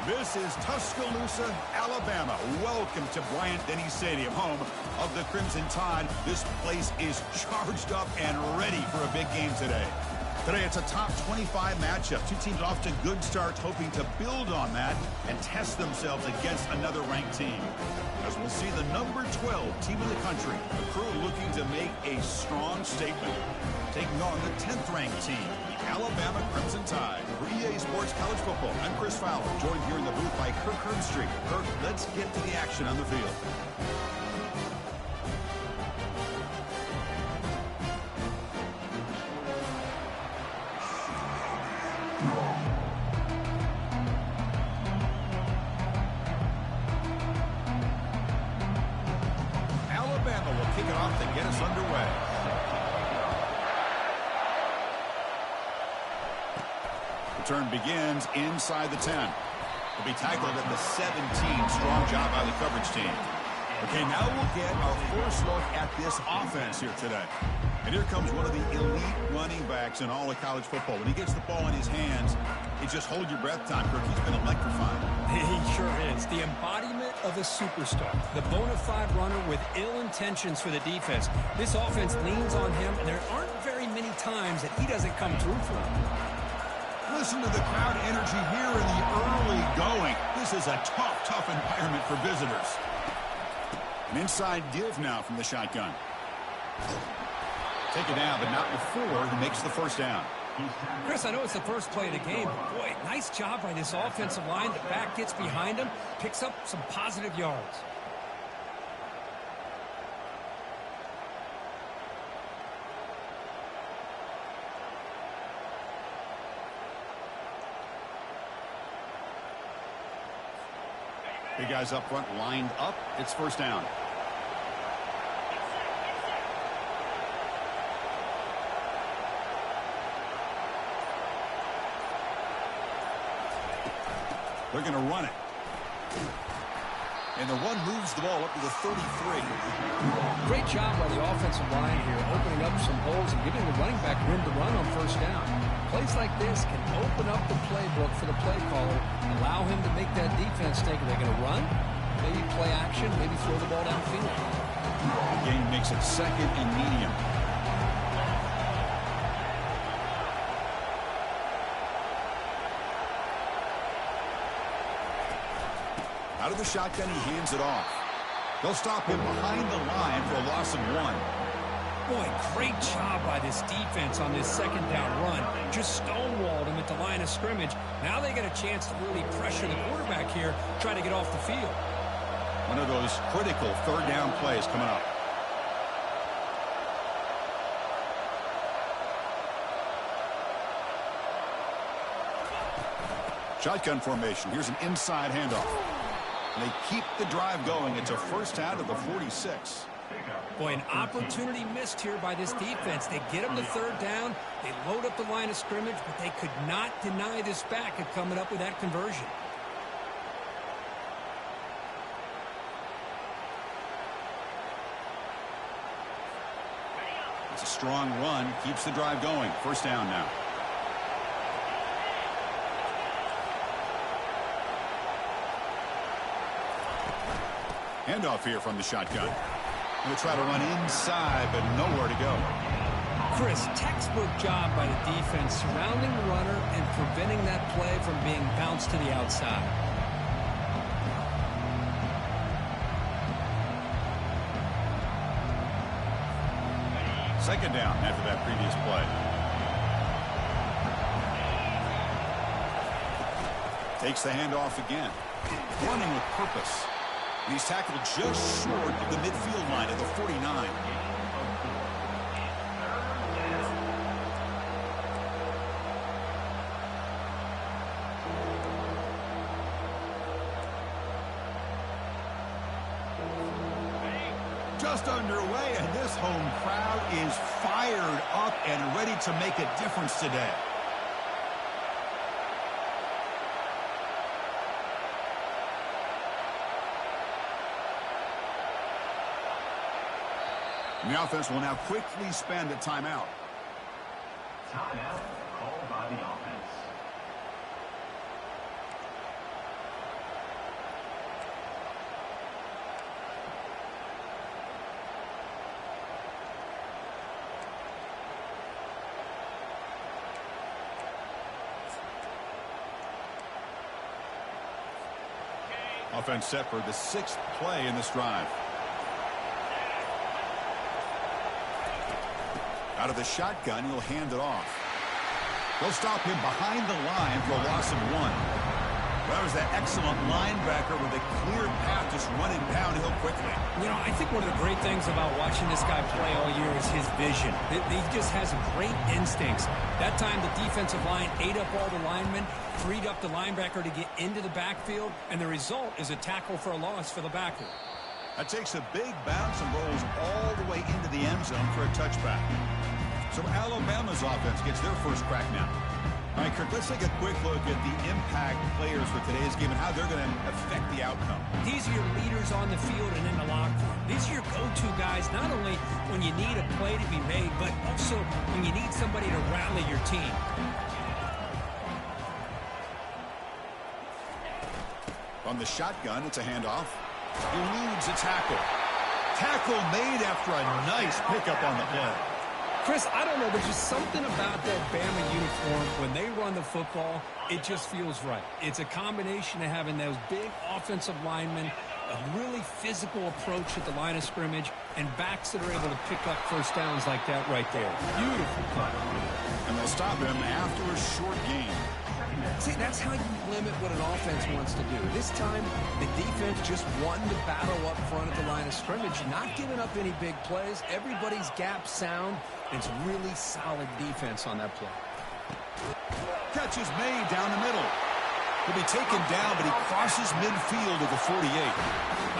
This is Tuscaloosa, Alabama. Welcome to Bryant-Denny Stadium, home of the Crimson Tide. This place is charged up and ready for a big game today. Today, it's a top 25 matchup. Two teams off to good starts, hoping to build on that and test themselves against another ranked team. As we'll see the number 12 team in the country, a crew looking to make a strong statement, taking on the 10th-ranked team, the Alabama Crimson Tide. For EA Sports College Football, I'm Chris Fowler, joined here in the booth by Kirk Herbstreit. Kirk, let's get to the action on the field. Alabama will kick it off to get us underway. Return begins inside the 10. Will be tackled at the 17. Strong job by the coverage team. Okay, now we'll get our first look at this offense here today. And here comes one of the elite running backs in all of college football. When he gets the ball in his hands, it's just hold your breath time, Kirk. He's been electrifying. He sure is. The embodiment of a superstar. The bona fide runner with ill intentions for the defense. This offense leans on him, and there aren't very many times that he doesn't come through for them. Listen to the crowd energy here in the early going. This is a tough environment for visitors. An inside give now from the shotgun. Take it down, but not before he makes the first down. Chris, I know it's the first play of the game, but boy, nice job by this offensive line. The back gets behind him, picks up some positive yards. Big guys up front lined up. It's first down. They're going to run it. And the one moves the ball up to the 33. Great job by the offensive line here, opening up some holes and giving the running back room to run on first down. Plays like this can open up the playbook for the play caller, allow him to make that defense think, are they going to run? Maybe play action, maybe throw the ball downfield. The game makes it second and medium. Out of the shotgun, he hands it off. They'll stop him behind the line for a loss of 1. Boy, great job by this defense on this second down run. Just stonewalled him at the line of scrimmage. Now they get a chance to really pressure the quarterback here, try to get off the field. One of those critical third down plays coming up. Shotgun formation. Here's an inside handoff. And they keep the drive going. It's a first down at the 46. Boy, an opportunity missed here by this defense. They get them the third down. They load up the line of scrimmage, but they could not deny this back of coming up with that conversion. It's a strong run. Keeps the drive going. First down now. Handoff here from the shotgun. Going to try to run inside, but nowhere to go. Chris, textbook job by the defense surrounding the runner and preventing that play from being bounced to the outside. Second down after that previous play. Takes the handoff again. Running with purpose. He's tackled just short of the midfield line at the 49. Just underway, and this home crowd is fired up and ready to make a difference today. And the offense will now quickly spend a timeout. Timeout called by the offense. Offense set for the 6th play in this drive. Out of the shotgun, he'll hand it off. They'll stop him behind the line for a loss of 1. That was that excellent linebacker with a clear path, just running downhill quickly. You know, I think one of the great things about watching this guy play all year is his vision. He just has great instincts. That time, the defensive line ate up all the linemen, freed up the linebacker to get into the backfield, and the result is a tackle for a loss for the backer. That takes a big bounce and rolls all the way into the end zone for a touchback. So Alabama's offense gets their first crack now. All right, Kirk, let's take a quick look at the impact players for today's game and how they're going to affect the outcome. These are your leaders on the field and in the locker room. These are your go-to guys, not only when you need a play to be made, but also when you need somebody to rally your team. From the shotgun, it's a handoff. Eludes a tackle. Tackle made after a nice pickup on the play. Chris, I don't know. There's just something about that Bama uniform. When they run the football, it just feels right. It's a combination of having those big offensive linemen, a really physical approach at the line of scrimmage, and backs that are able to pick up first downs like that right there. Beautiful cut. And they'll stop him after a short gain. See, that's how you limit what an offense wants to do. This time, the defense just wanted to battle up front at the line of scrimmage, not giving up any big plays. Everybody's gap sound. It's really solid defense on that play. Catch is made down the middle. He'll be taken down, but he crosses midfield at the 48.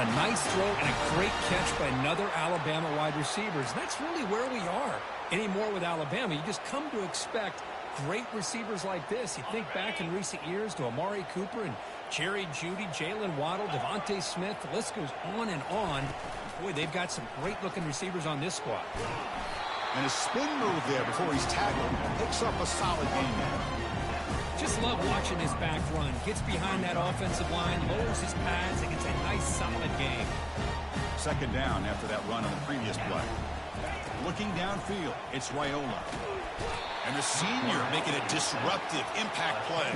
A nice throw and a great catch by another Alabama wide receivers. That's really where we are anymore with Alabama. You just come to expect great receivers like this. You think back in recent years to Amari Cooper and Jerry Jeudy, Jalen Waddle, Devontae Smith. The list goes on and on. Boy, they've got some great-looking receivers on this squad. And a spin move there before he's tackled. Picks up a solid game there. Just love watching his back run. Gets behind that offensive line, lowers his pads, and gets a nice, solid game. Second down after that run on the previous play. Looking downfield, it's Raiola. And the senior making a disruptive impact play.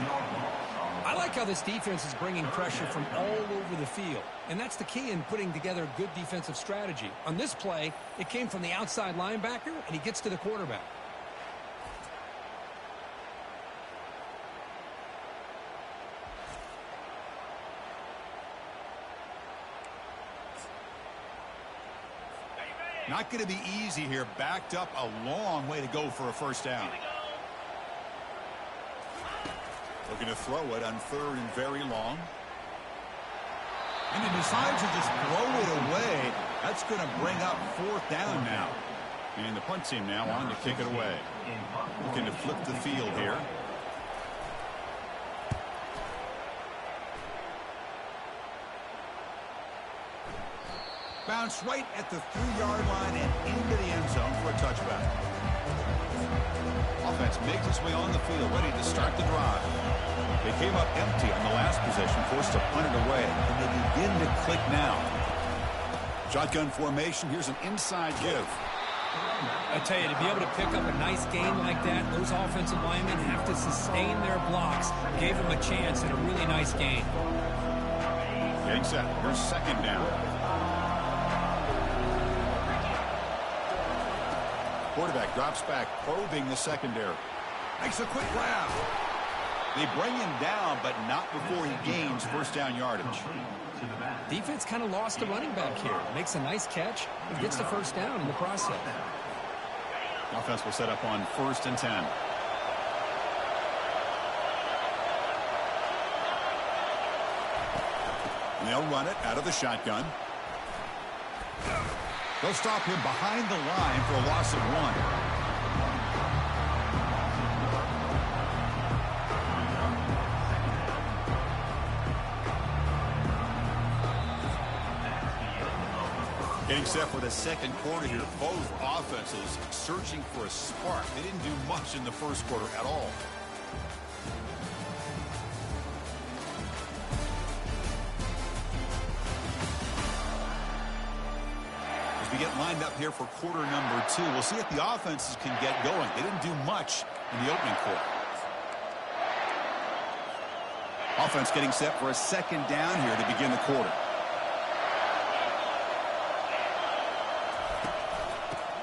I like how this defense is bringing pressure from all over the field. And that's the key in putting together a good defensive strategy. On this play, it came from the outside linebacker, and he gets to the quarterback. Not going to be easy here. Backed up a long way to go for a first down. Looking to throw it on third and very long. And he decides to just throw it away. That's going to bring up fourth down now. And the punt team now on to kick it away. Looking to flip the field here. Bounce right at the 3-yard line and into the end zone for a touchback. Offense makes its way on the field, ready to start the drive. They came up empty on the last possession, forced to punt it away, and they begin to click now. Shotgun formation, here's an inside give. I tell you, to be able to pick up a nice game like that, those offensive linemen have to sustain their blocks. Gave them a chance in a really nice game. Getting set, here's second down. Quarterback drops back, probing the secondary. Makes a quick grab. They bring him down, but not before he gains first down yardage. Defense kind of lost the running back here. Makes a nice catch and gets the first down in the process. Offense will set up on 1st and 10. And they'll run it out of the shotgun. They'll stop him behind the line for a loss of 1. Getting set for the second quarter here. Both offenses searching for a spark. They didn't do much in the first quarter at all. As we get lined up here for quarter number 2, we'll see if the offenses can get going. They didn't do much in the opening quarter. Offense getting set for a second down here to begin the quarter.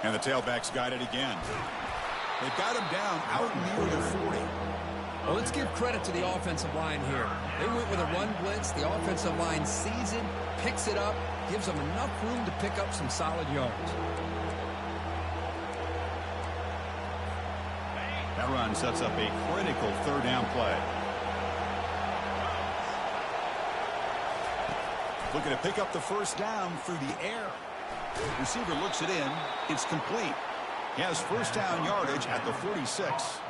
And the tailbacks got it again. They've got him down out near the 40. Well, let's give credit to the offensive line here. They went with a run blitz. The offensive line sees it, picks it up, gives them enough room to pick up some solid yards. That run sets up a critical third down play. Looking to pick up the first down through the air. Receiver looks it in. It's complete. He has first down yardage at the 46.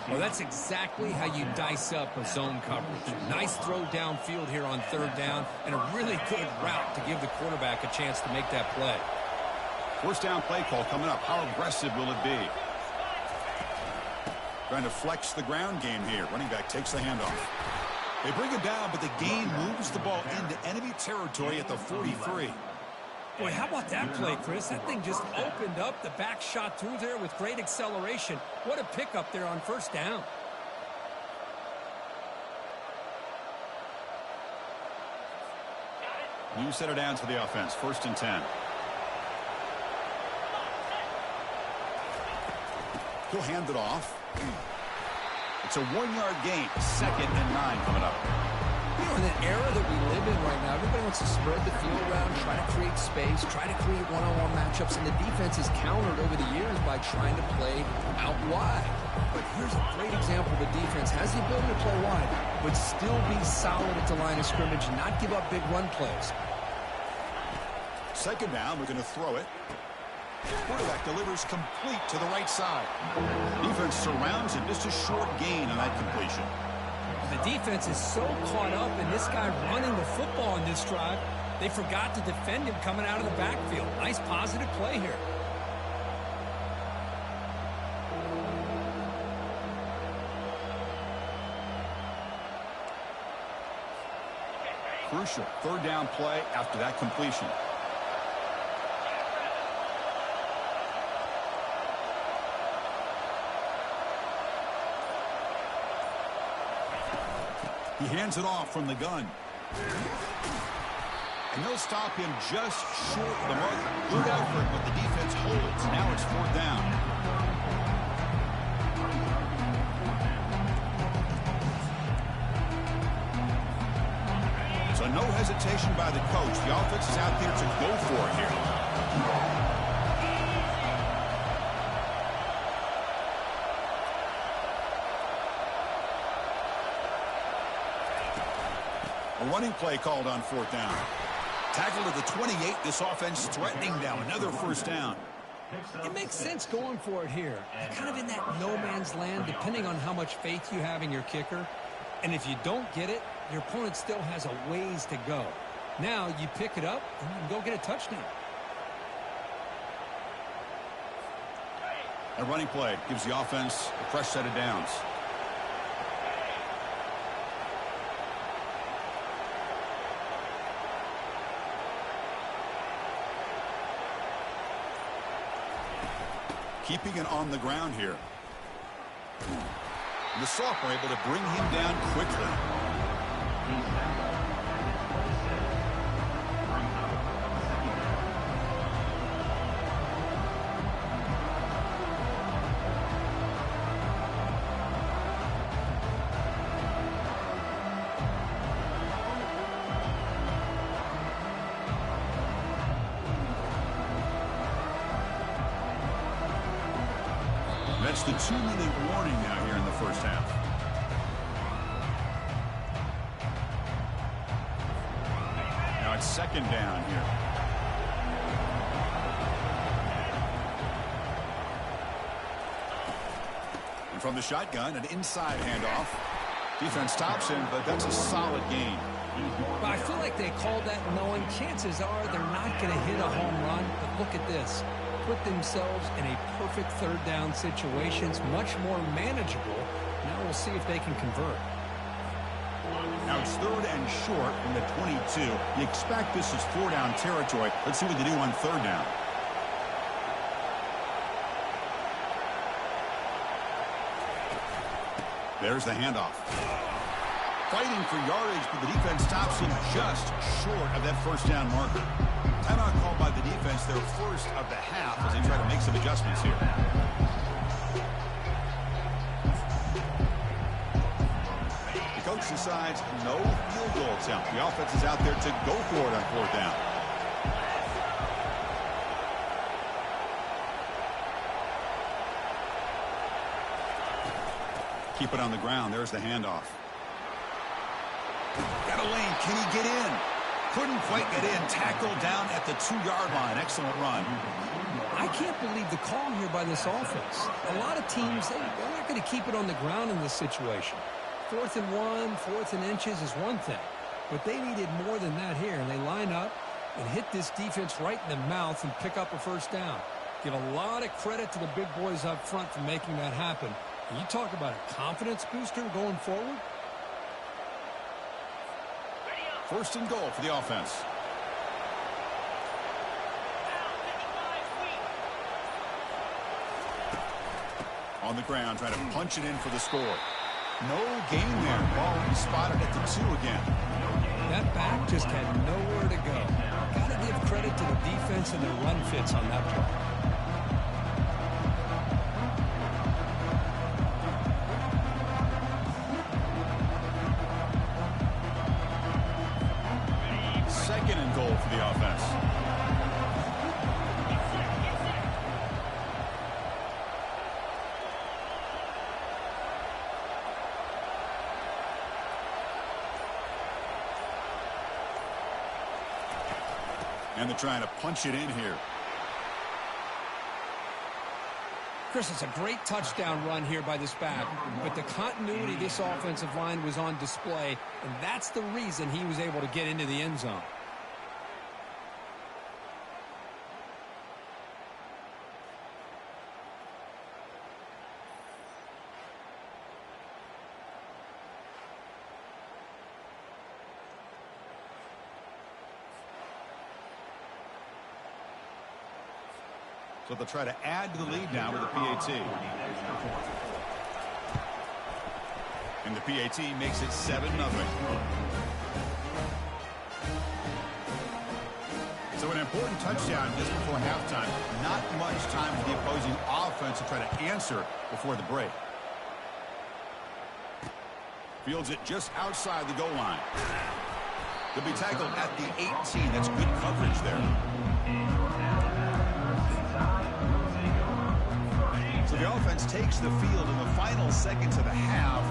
Well, that's exactly how you dice up a zone coverage. Nice throw downfield here on third down, and a really good route to give the quarterback a chance to make that play. First down play call coming up. How aggressive will it be? Trying to flex the ground game here. Running back takes the handoff. They bring him down, but the gain moves the ball into enemy territory at the 43. Boy, how about that play, Chris? That thing just opened up. The back shot through there with great acceleration. What a pickup there on first down. New set of downs for the offense. First and 10. He'll hand it off. It's a 1-yard gain. Second and 9 coming up. You know, in the era that we live in right now, everybody wants to spread the field around, try to create space, try to create one-on-one matchups, and the defense is countered over the years by trying to play out wide. But here's a great example. The defense has the ability to play wide, but still be solid at the line of scrimmage and not give up big run plays. Second down, we're going to throw it. Quarterback delivers complete to the right side. Defense surrounds him. Just a short gain on that completion. The defense is so caught up in this guy running the football in this drive, they forgot to defend him coming out of the backfield. Nice positive play here. Crucial third down play after that completion. He hands it off from the gun. And they'll stop him just short of the mark. Good effort, but the defense holds. Now it's fourth down. So no hesitation by the coach. The offense is out there to go for it here. A running play called on fourth down. Tackle to the 28. This offense threatening now. Another first down. It makes sense going for it here. You're kind of in that no man's land depending on how much faith you have in your kicker. And if you don't get it, your opponent still has a ways to go. Now you pick it up and you can go get a touchdown. A running play gives the offense a fresh set of downs. Keeping it on the ground here. The sophomore able to bring him down quickly. That's the 2-minute warning now here in the first half. Now it's second down here. And from the shotgun, an inside handoff. Defense stops him, but that's a solid gain. But I feel like they called that knowing chances are they're not going to hit a home run. But look at this. Put themselves in a perfect third down situation. It's much more manageable. Now we'll see if they can convert. Now it's third and short from the 22. You expect this is four-down territory. Let's see what they do on third down. There's the handoff. fighting for yardage, but the defense stops him just short of that first down marker. Timeout called by the defense, their first of the half, as they try to make some adjustments here. The coach decides no field goal attempt. The offense is out there to go for it on fourth down. Keep it on the ground. There's the handoff. Got a lane. Can he get in? Couldn't quite get in. Tackled down at the 2-yard line. Excellent run. I can't believe the call here by this offense. A lot of teams, they're not going to keep it on the ground in this situation. 4th and 1, 4th and inches is one thing. But they needed more than that here. And they line up and hit this defense right in the mouth and pick up a first down. Give a lot of credit to the big boys up front for making that happen. And you talk about a confidence booster going forward. First and goal for the offense. On the ground, trying to punch it in for the score. No gain there. Ball spotted at the 2 again. That back just had nowhere to go. Got to give credit to the defense and their run fits on that play. Second and goal for the offense. And they're trying to punch it in here. Chris, it's a great touchdown run here by this back, but the continuity of this offensive line was on display, and that's the reason he was able to get into the end zone. So they'll try to add to the lead now with the PAT. And the PAT makes it 7-0. So an important touchdown just before halftime. Not much time for the opposing offense to try to answer before the break. Fields it just outside the goal line. They'll be tackled at the 18. That's good coverage there. So the offense takes the field in the final seconds of the half.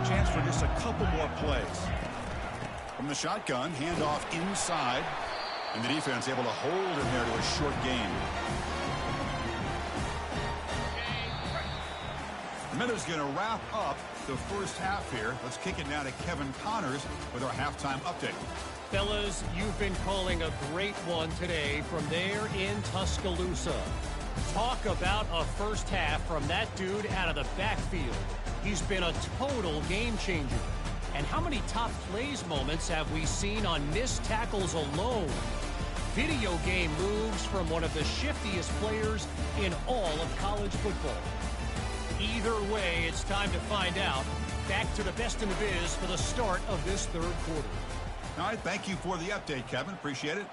Chance for just a couple more plays. From the shotgun, handoff inside. And the defense able to hold him there to a short gain. The Minnows going to wrap up the first half here. Let's kick it now to Kevin Connors with our halftime update. Fellas, you've been calling a great one today from there in Tuscaloosa. Talk about a first half from that dude out of the backfield. He's been a total game changer. And how many top plays moments have we seen on missed tackles alone? Video game moves from one of the shiftiest players in all of college football. Either way, it's time to find out. Back to the best in the biz for the start of this third quarter. All right, thank you for the update, Kevin. Appreciate it.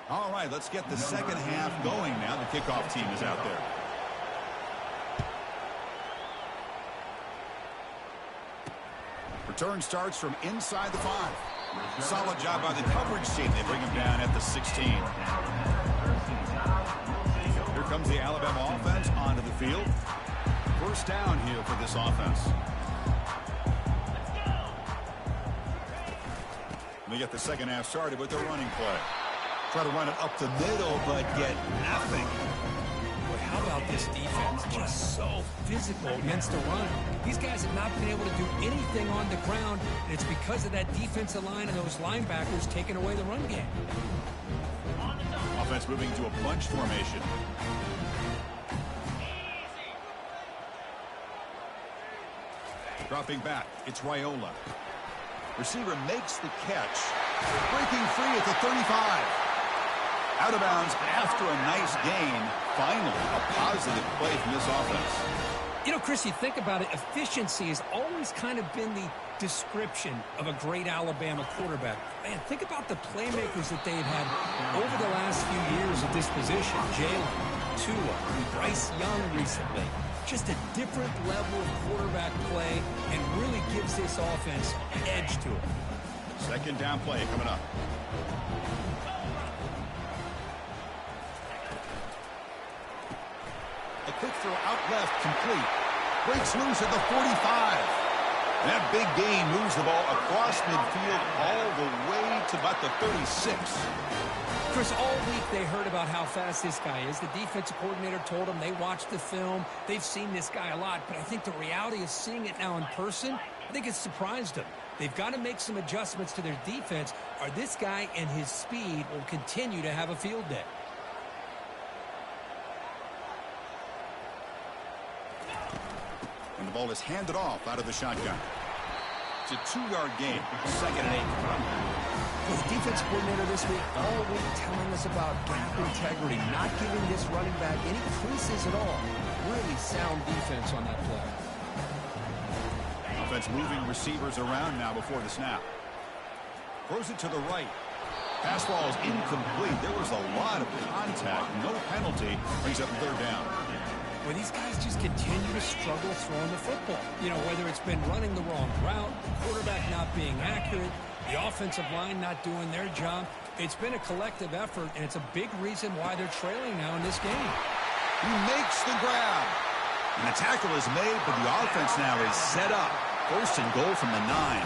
All right, let's get the second half going now. The kickoff team is out there. Return starts from inside the 5. Solid job by the coverage team. They bring him down at the 16. Here comes the Alabama offense onto the field. First down here for this offense. They get the second half started with their running play. Try to run it up the middle, but get nothing. Boy, how about this defense? Just so physical against the run. These guys have not been able to do anything on the ground, and it's because of that defensive line and those linebackers taking away the run game. Offense moving to a bunch formation. Dropping back, it's Raiola. Receiver makes the catch. Breaking free at the 35. Out of bounds after a nice gain. Finally, a positive play from this offense. You know, Chris, you think about it, efficiency has always kind of been the description of a great Alabama quarterback. Man, think about the playmakers that they've had over the last few years at this position. Jalen, Tua, Bryce Young recently. Just a different level of quarterback play and really gives this offense an edge to it. Second down play coming up. A quick throw out left, complete. Breaks loose at the 45. That big gain moves the ball across midfield all the way to about the 36. Chris, all week they heard about how fast this guy is. The defensive coordinator told them they watched the film. They've seen this guy a lot, but I think the reality of seeing it now in person, I think it's surprised them. They've got to make some adjustments to their defense, or this guy and his speed will continue to have a field day. And the ball is handed off out of the shotgun. It's a 2-yard gain. Second and 8. The defensive coordinator this week all week telling us about gap integrity, not giving this running back any creases at all. Really sound defense on that play. Offense moving receivers around now before the snap. Throws it to the right. Pass ball is incomplete. There was a lot of contact. No penalty. Brings up third down. Well, these guys just continue to struggle throwing the football. You know, whether it's been running the wrong route, quarterback not being accurate, the offensive line not doing their job. It's been a collective effort, and it's a big reason why they're trailing now in this game. He makes the grab. And the tackle is made, but the offense now is set up. First and goal from the 9.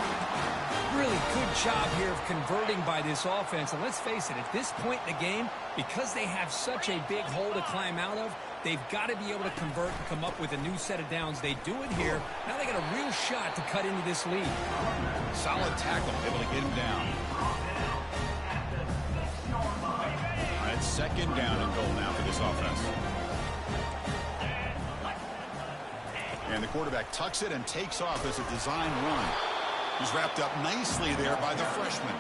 Really good job here of converting by this offense. And let's face it, at this point in the game, because they have such a big hole to climb out of, they've got to be able to convert and come up with a new set of downs. They do it here. Now they got a real shot to cut into this lead. Solid tackle, able to get him down. All right, second down and goal now for this offense. And the quarterback tucks it and takes off as a design run. He's wrapped up nicely there by the freshman.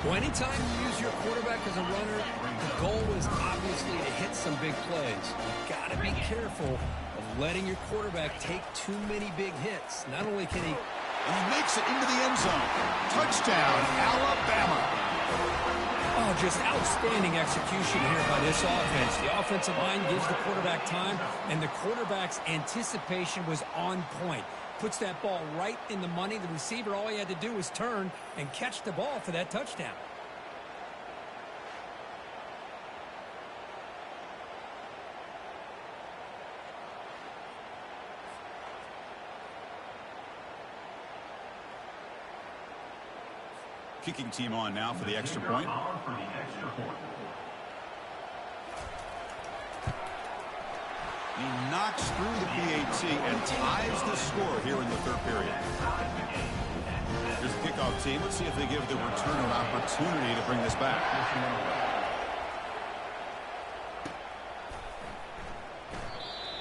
Well, anytime you use your quarterback as a runner, the goal is obviously to hit some big plays. You've got to be careful of letting your quarterback take too many big hits. Not only can he... And he makes it into the end zone. Touchdown, Alabama. Oh, just outstanding execution here by this offense. The offensive line gives the quarterback time, and the quarterback's anticipation was on point. Puts that ball right in the money. The receiver, all he had to do was turn and catch the ball for that touchdown. Kicking team on now for the extra point. He knocks through the PAT and ties the score here in the third period. Here's the kickoff team. Let's see if they give the returner an opportunity to bring this back.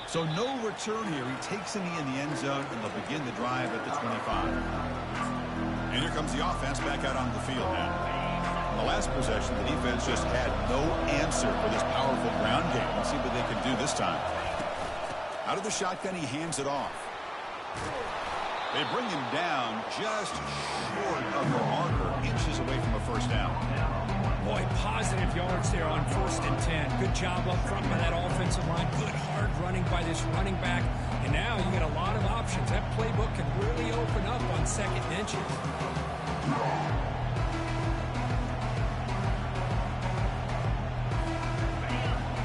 So no return here. He takes him in the end zone, and they'll begin the drive at the 25. And here comes the offense back out on the field now. In the last possession, the defense just had no answer for this powerful ground game. Let's see what they can do this time. Out of the shotgun, he hands it off. They bring him down just short of the marker, inches away from a first down. Boy, positive yards there on 1st and 10. Good job up front by that offensive line. Good hard running by this running back. And now you get a lot of options. That playbook can really open up on second and inches.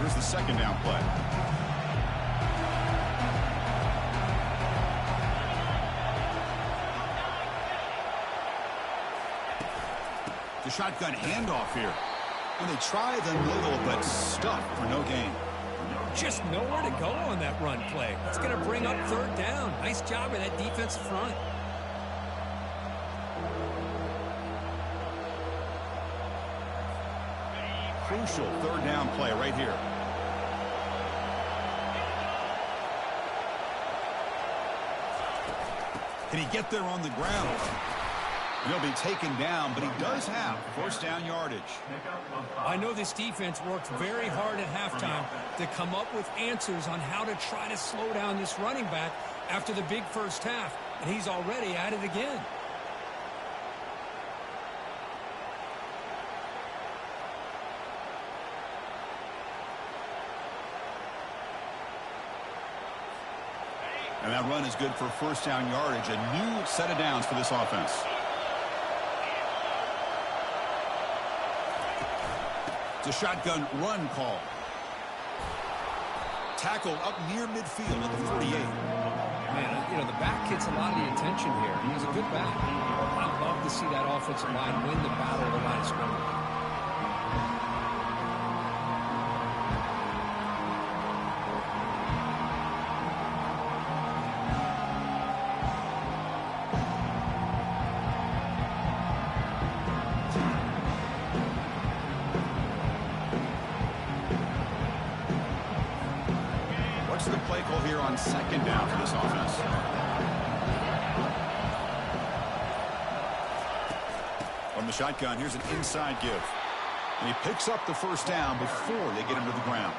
Here's the second down play. The shotgun handoff here. And they try the middle, but stuck for no gain. Just nowhere to go on that run play. It's going to bring up third down. Nice job of that defensive front. Crucial third down play right here. Can he get there on the ground? He'll be taken down, but he does have first down yardage. I know this defense worked very hard at halftime to come up with answers on how to try to slow down this running back after the big first half, and he's already at it again. And that run is good for first down yardage. A new set of downs for this offense. It's a shotgun run call. Tackled up near midfield at the 48. Man, you know, the back gets a lot of the attention here. He's a good back. I'd love to see that offensive line win the battle of the line of scrimmage. What's the play call here on second down for this offense? From the shotgun, here's an inside give. And he picks up the first down before they get him to the ground.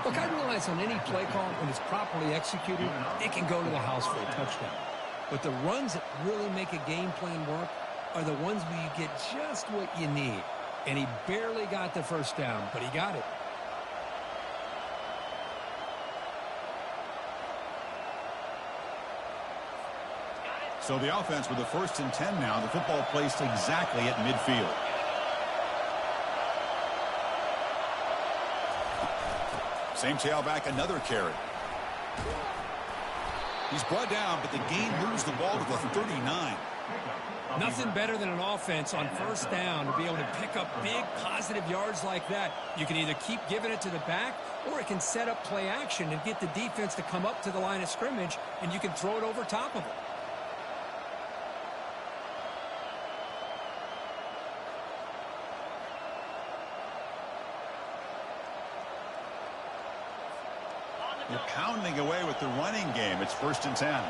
Look, I realize on any play call, when it's properly executed, it can go to the house for a touchdown. But the runs that really make a game plan work are the ones where you get just what you need. And he barely got the first down, but he got it. So the offense with the 1st and 10 now. The football placed exactly at midfield. Same tailback, another carry. He's brought down, but the game moves the ball to the 39. Nothing better than an offense on first down to be able to pick up big positive yards like that. You can either keep giving it to the back, or it can set up play action and get the defense to come up to the line of scrimmage, and you can throw it over top of them. They're pounding away with the running game. It's 1st and 10.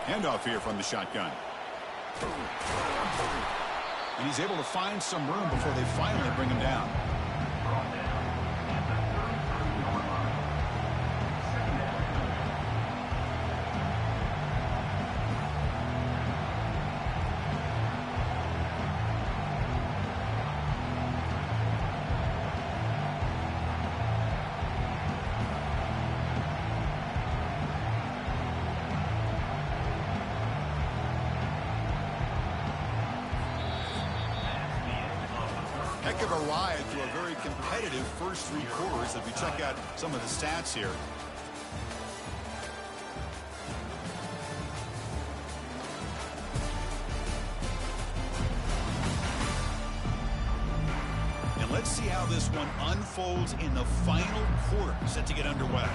Handoff here from the shotgun. And he's able to find some room before they finally bring him down. Heck of a ride through a very competitive first 3 quarters as we check out some of the stats here. And let's see how this one unfolds in the final quarter, set to get underway.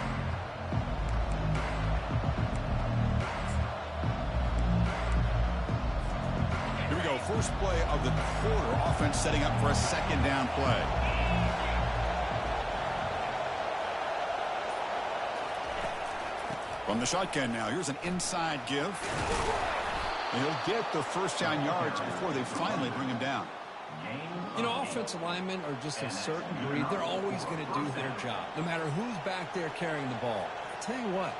Here we go, first play of the quarter. Offense setting up for a second down play. From the shotgun now, here's an inside give. And he'll get the first down yards before they finally bring him down. You know, offensive linemen are just a certain breed. They're always going to do their job, no matter who's back there carrying the ball. I tell you what,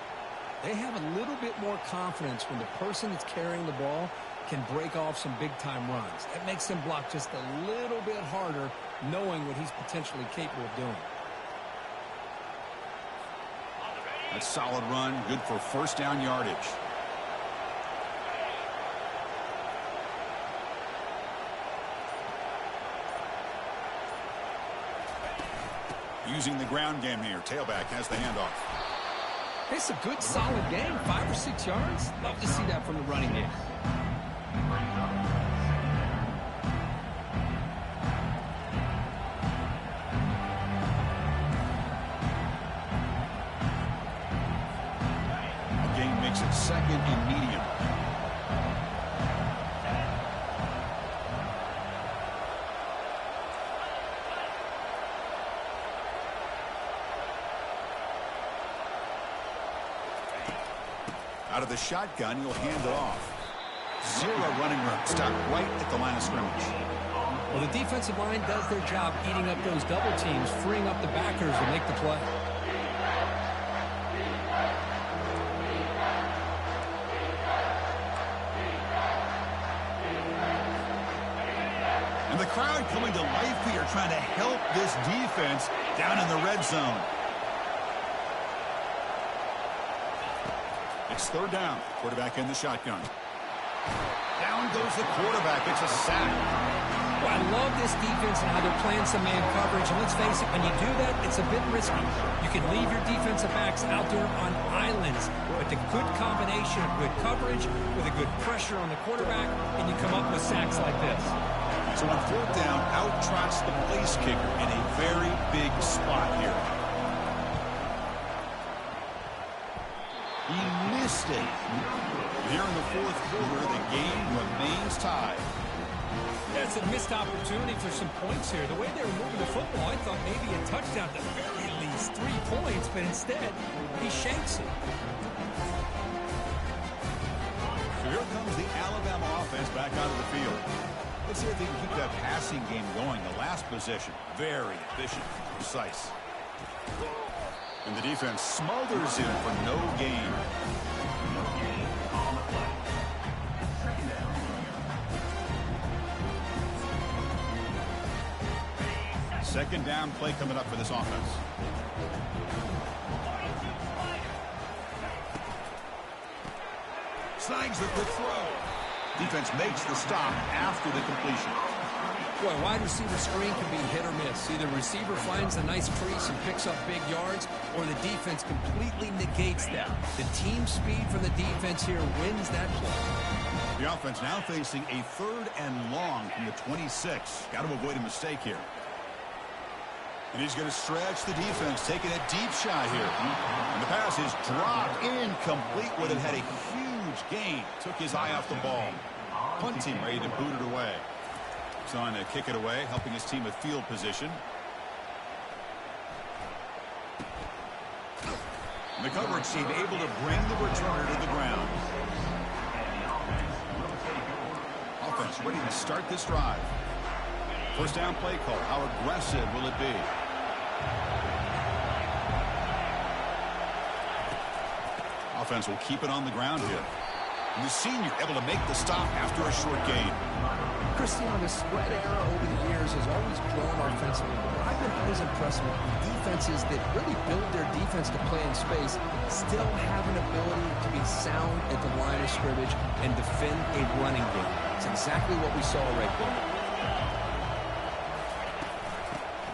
they have a little bit more confidence when the person that's carrying the ball can break off some big-time runs. That makes them block just a little bit harder, knowing what he's potentially capable of doing. That's solid run, good for first down yardage. Using the ground game here. Tailback has the handoff. It's a good, solid game. 5 or 6 yards. Love to see that from the running game. Game makes it second and medium. Out of the shotgun, he'll hand it off. Zero running room. Stop right at the line of scrimmage. Well, the defensive line does their job eating up those double teams, freeing up the backers to make the play. And the crowd coming to life here, trying to help this defense down in the red zone. It's third down. Quarterback in the shotgun. Down goes the quarterback. It's a sack. Well, I love this defense and how they're playing some man coverage. And let's face it, when you do that, it's a bit risky. You can leave your defensive backs out there on islands. But the good combination of good coverage with a good pressure on the quarterback, and you come up with sacks like this. So on fourth down, out trots the place kicker in a very big spot here. He missed it. Here in the fourth quarter, the game remains tied. Yeah, it's a missed opportunity for some points here. The way they were moving the football, I thought maybe a touchdown, at the very least 3 points, but instead, he shanks it. So here comes the Alabama offense back out of the field. Let's see if they can keep that passing game going. The last possession, very efficient, precise. And the defense smothers him for no gain. Second down play coming up for this offense. Snags the quick throw. Defense makes the stop after the completion. Boy, wide receiver screen can be hit or miss. Either receiver finds a nice crease and picks up big yards, or the defense completely negates that. The team speed from the defense here wins that play. The offense now facing a third and long from the 26. Got to avoid a mistake here. And he's going to stretch the defense, taking a deep shot here. And the pass is dropped incomplete with it. Had a huge gain. Took his eye off the ball. Punt team ready to boot it away. He's on to kick it away, helping his team with field position. And the coverage team able to bring the returner to the ground. Offense ready to start this drive. First down play call. How aggressive will it be? Offense will keep it on the ground here. And the senior able to make the stop after a short gain. Christian, the spread era over the years has always grown offensively. But I've been always impressed with defenses that really build their defense to play in space, still have an ability to be sound at the line of scrimmage and defend a running game. It's exactly what we saw right there.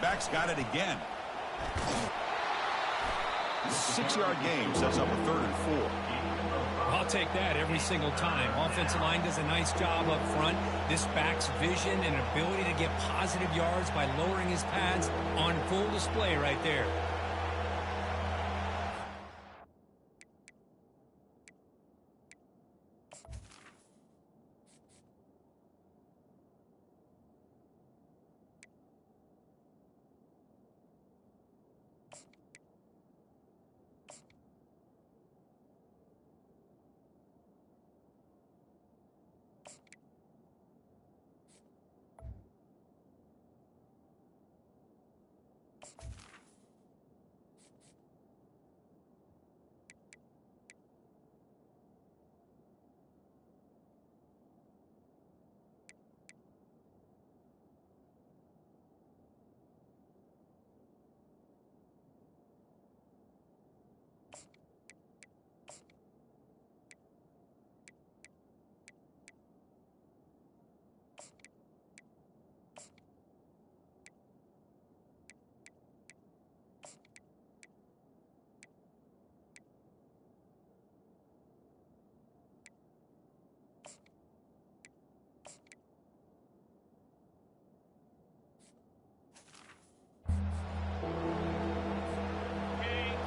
Back's got it again. 6-yard gain sets up a 3rd and 4. I'll take that every single time. Offensive line does a nice job up front. This back's vision and ability to get positive yards by lowering his pads on full display right there.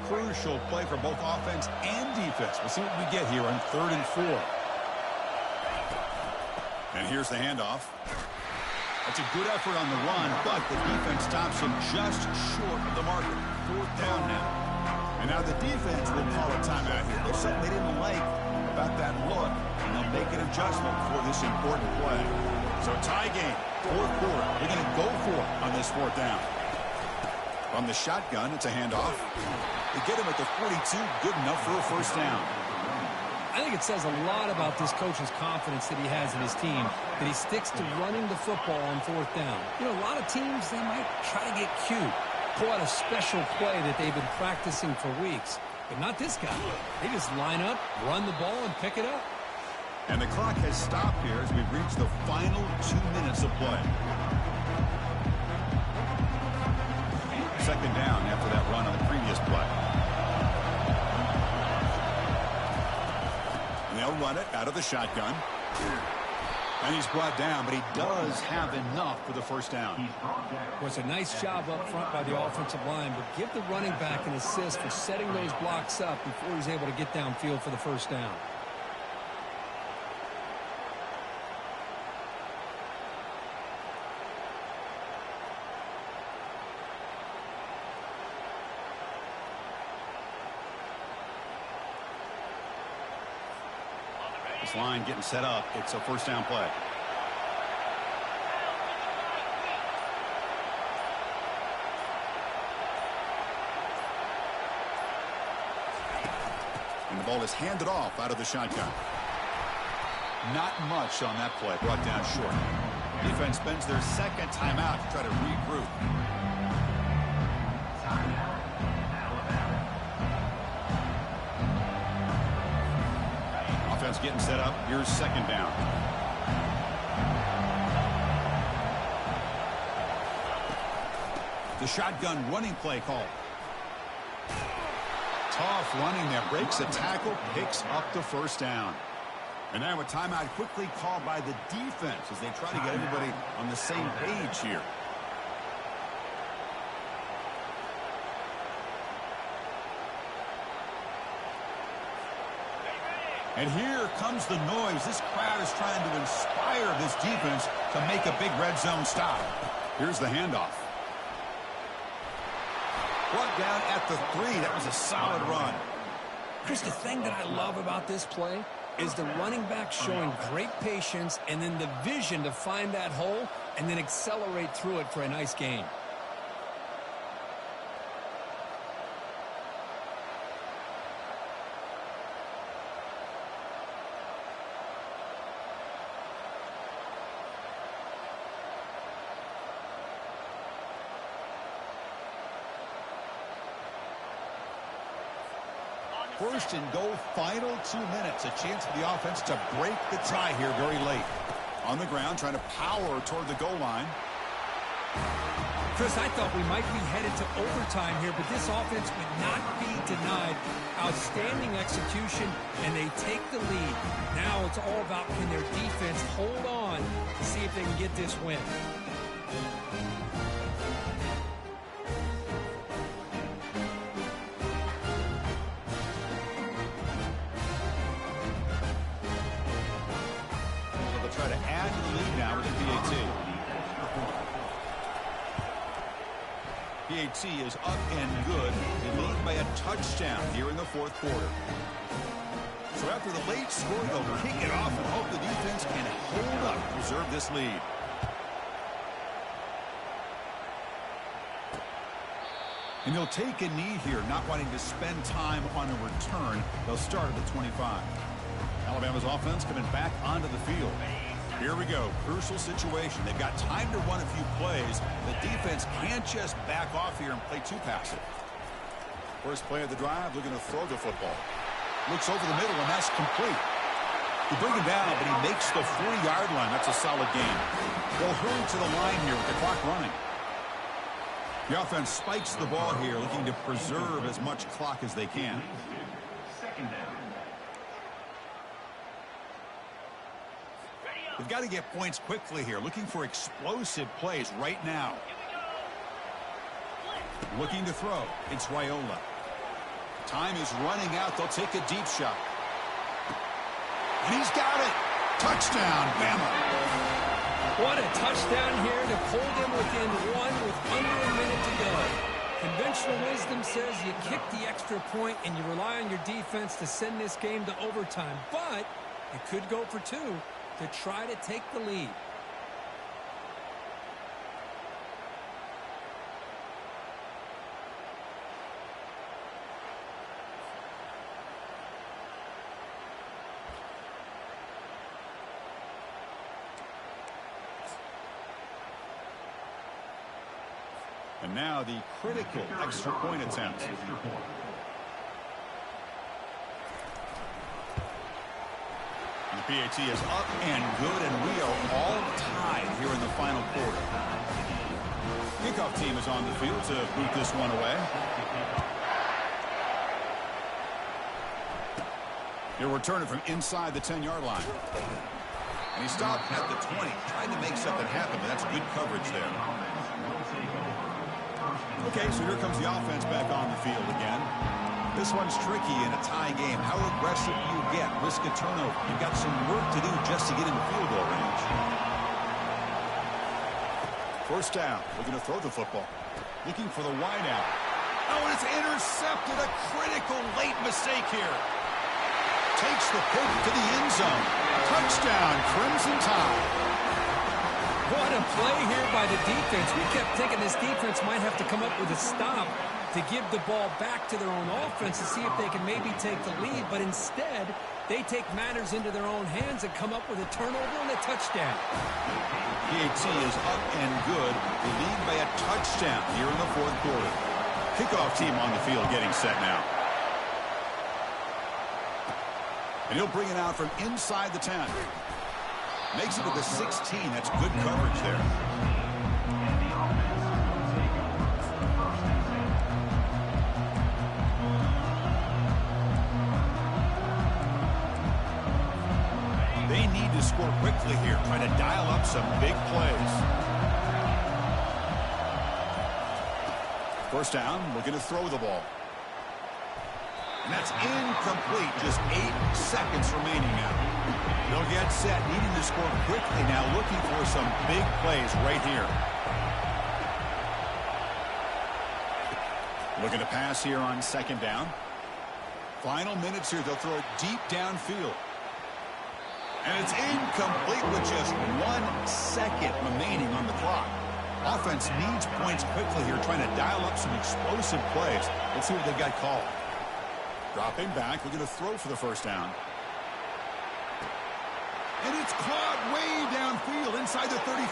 Crucial play for both offense and defense. We'll see what we get here on 3rd and 4. And here's the handoff. That's a good effort on the run, but the defense stops him just short of the marker. 4th down now. And now the defense will call a timeout here. There's something they didn't like about that look, and they'll make an adjustment for this important play. So tie game, fourth quarter. They're going to go for it on this fourth down. From the shotgun, it's a handoff. They get him at the 42, good enough for a first down. I think it says a lot about this coach's confidence that he has in his team, that he sticks to running the football on fourth down. You know, a lot of teams, they might try to get cute, pull out a special play that they've been practicing for weeks. But not this guy. They just line up, run the ball, and pick it up. And the clock has stopped here as we've reached the final 2 minutes of play. Second down after that run on the previous play. And they'll run it out of the shotgun. And he's brought down, but he does have enough for the first down. Well, it's a nice job up front by the offensive line, but give the running back an assist for setting those blocks up before he's able to get downfield for the first down. This line getting set up. It's a first down play. And the ball is handed off out of the shotgun. Not much on that play. Brought down short. Defense spends their second timeout to try to regroup. Offense getting set up. Here's second down. The shotgun running play call. Tough running there. Breaks a tackle. Picks up the first down. And now a timeout quickly called by the defense as they try to get everybody on the same page here. And here comes the noise. This crowd is trying to inspire this defense to make a big red zone stop. Here's the handoff. Brought down at the 3. That was a solid run. Chris, the thing that I love about this play is the running back showing great patience and then the vision to find that hole and then accelerate through it for a nice gain. First and goal, final 2 minutes. A chance for the offense to break the tie here very late. On the ground, trying to power toward the goal line. Chris, I thought we might be headed to overtime here, but this offense would not be denied. Outstanding execution, and they take the lead. Now it's all about can their defense hold on to see if they can get this win. Try to add to the lead now with the PAT. PAT is up and good. They lead by a touchdown here in the fourth quarter. So after the late score, they'll kick it off and hope the defense can hold up to preserve this lead. And they'll take a knee here, not wanting to spend time on a return. They'll start at the 25. Alabama's offense coming back onto the field. Here we go. Crucial situation. They've got time to run a few plays. The defense can't just back off here and play too passive. First play of the drive, looking to throw the football. Looks over the middle, and that's complete. They bring him down, but he makes the 40-yard line. That's a solid gain. They'll hurry to the line here with the clock running. The offense spikes the ball here, looking to preserve as much clock as they can. Second down. They've got to get points quickly here, looking for explosive plays right now. Looking to throw. It's Raiola. Time is running out. They'll take a deep shot. And he's got it. Touchdown, Bama. What a touchdown here to pull them within one with under a minute to go. Conventional wisdom says you kick the extra point and you rely on your defense to send this game to overtime. But it could go for two to try to take the lead. And now the critical extra point attempt. And the PAT is up and good, and we are all tied here in the final quarter. Kickoff team is on the field to boot this one away. He'll return it from inside the 10-yard line. And he stopped at the 20, trying to make something happen, but that's good coverage there. Okay, so here comes the offense back on the field again. This one's tricky in a tie game. How aggressive do you get? Risk a turnover. You've got some work to do just to get in the field goal range. First down. Looking to throw the football. Looking for the wide out. Oh, and it's intercepted. A critical late mistake here. Takes the pick to the end zone. Touchdown, Crimson Tide. What a play here by the defense. We kept thinking this defense might have to come up with a stop to give the ball back to their own offense to see if they can maybe take the lead. But instead, they take matters into their own hands and come up with a turnover and a touchdown. PAT is up and good. The lead by a touchdown here in the fourth quarter. Kickoff team on the field getting set now. And he'll bring it out from inside the 10. Makes it to the 16. That's good coverage there. They need to score quickly here, trying to dial up some big plays. First down, looking to throw the ball. And that's incomplete. Just 8 seconds remaining now. They'll get set, needing to score quickly now, looking for some big plays right here. Looking to pass here on second down. Final minutes here, they'll throw it deep downfield. And it's incomplete with just 1 second remaining on the clock. Offense needs points quickly here, trying to dial up some explosive plays. Let's see what they've got called. Dropping back, we're going to throw for the first down. And it's caught way downfield inside the 35.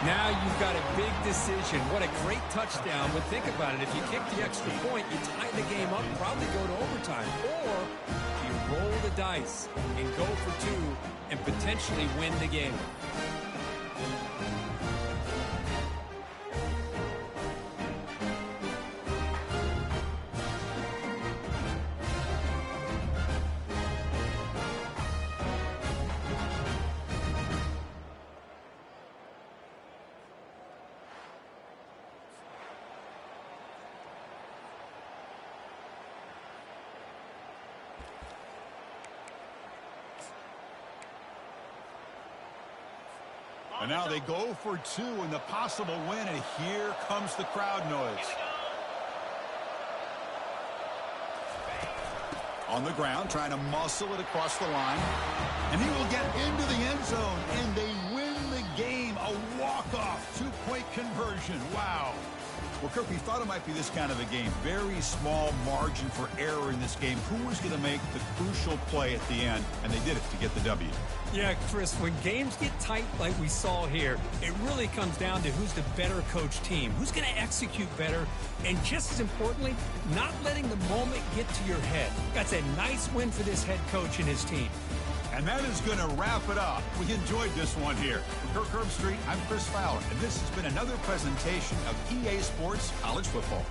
Now you've got a big decision. What a great touchdown. But think about it. If you kick the extra point, you tie the game up, probably go to overtime. Or you roll the dice and go for 2 and potentially win the game. And now they go for 2 in the possible win, and here comes the crowd noise. On the ground, trying to muscle it across the line. And he will get into the end zone, and they win the game. A walk-off 2-point conversion. Wow. Well, Kirk, we thought it might be this kind of a game. Very small margin for error in this game. Who was going to make the crucial play at the end? And they did it to get the W. Yeah, Chris, when games get tight like we saw here, it really comes down to who's the better coach team, who's going to execute better, and just as importantly, not letting the moment get to your head. That's a nice win for this head coach and his team. And that is going to wrap it up. We enjoyed this one here. From Kirk Herbstreit, I'm Chris Fowler, and this has been another presentation of EA Sports College Football.